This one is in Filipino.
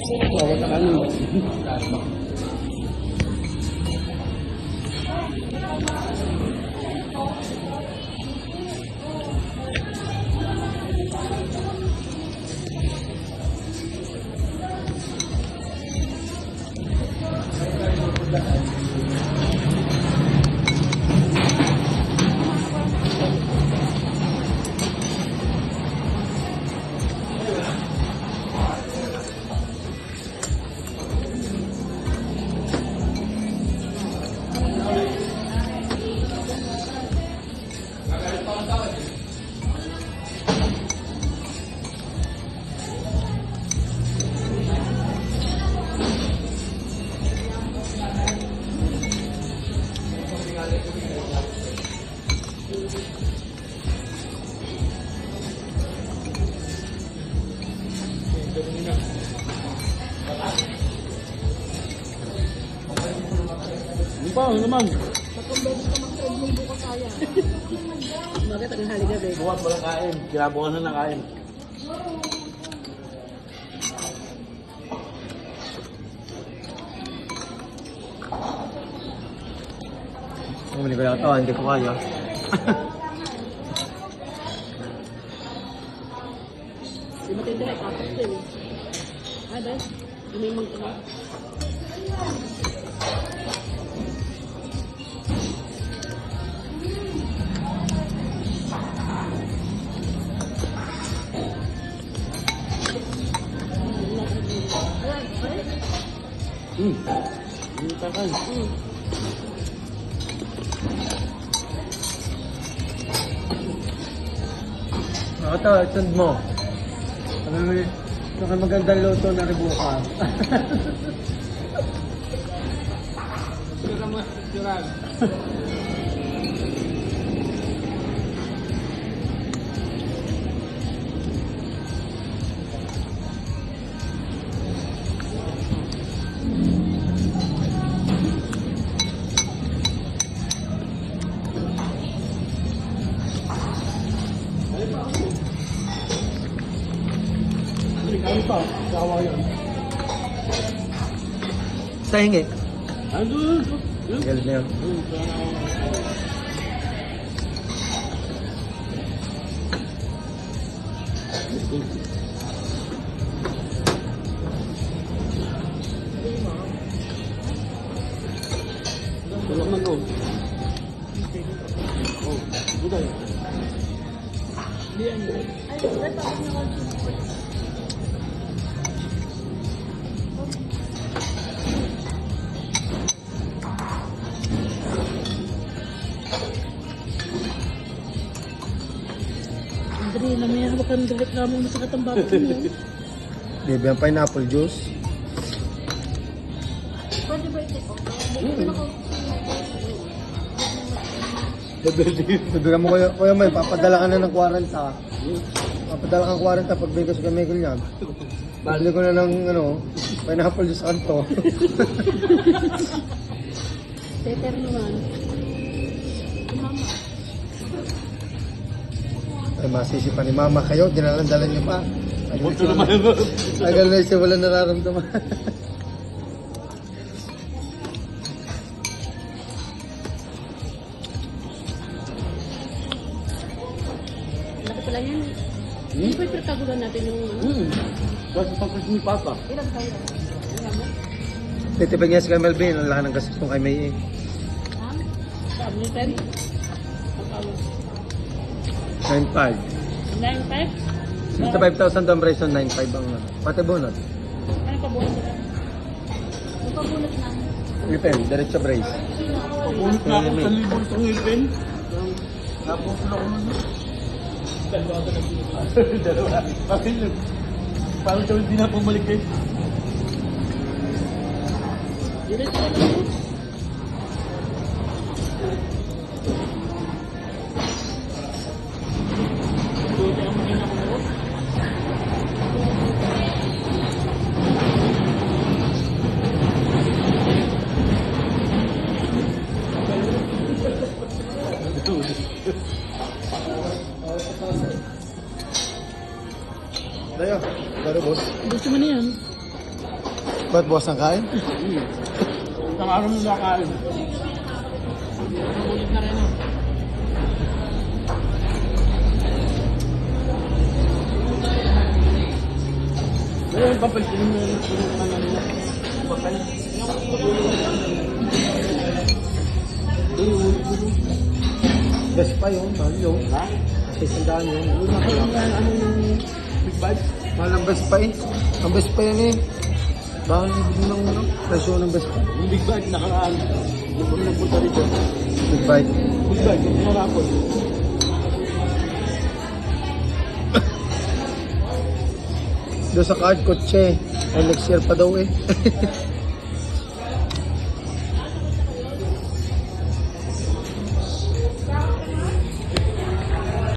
Bawat na kanin. Ano naman? Tatlong beses ka mag-treadmill bukas kaya. Bakit ang haliga, babe? Bukas walang kain. Kinabukan na nakain. Bumili ko lang ito. Hindi ko kaya. Di ba tindera, tapos ito eh. Ay, babe? Umimang ka na. Hindi takal. Ito, itod mo. Ito ka magandang loto na ribuka. Sira mo, sirag. Ano pa? Kawa yun. Sa hingi. Ano? Galit na yun. Wala man ko. Oh, buday. Ay, babe, bakit niya ako? Andre, namaya ka kang reklamo mo sa katang bato mo. Baby, ang pineapple juice. Pwede ba ito? Sabihan mo kuya May, papadala ka na ng 40. Papadala kang 40 pag bigay sa Michael niyan. Bali ko na ng pineapple juice kanto. Pepper naman. Mama. Ay, masisi pa ni mama kayo, dinalandalan niyo pa. Agal na siya wala nararamdaman. Laki pala yan. Hindi pa ipagkagulan natin yung ano. Kasi pagkas ni Papa. Ilang tayo? Ilang mo? Titipid niya si Kay Melvin, ang laki ng gastos kung kay May. Ha? Sabi ni Pen? Ang tawag. 9.5. 9.5? 65,000 doon presyo, 9.5 ang pati bonus. Ano pa buhay nila? Ano pa bulat na? Lipin, diretso brace. Papunit na ako sa libon sa ngipin. Tapos na ako nun. Dalawa. Bakit yun? Parang siya hindi na pumalik eh. Diretso na lang. Dayo, pero boss. Gusto mo na yan? Ba't bukas ng kain? Isang araw mo nakain. Ulit na rin ah. Pero yung papel, pinunod na nila. Papel. Best pa yun, mahal yun. Ha? Kasi sandaan yun. Ano yung big bag? Mahal ang best pa eh. Ang best pa yan eh. Bakit hindi ng presyo ng best pa? Yung big bag, nakaraan. Yung kami nagpunta rito. Big bite. Big bag, yung narapon. Doon sa card, kotse. Ay, next year pa daw eh.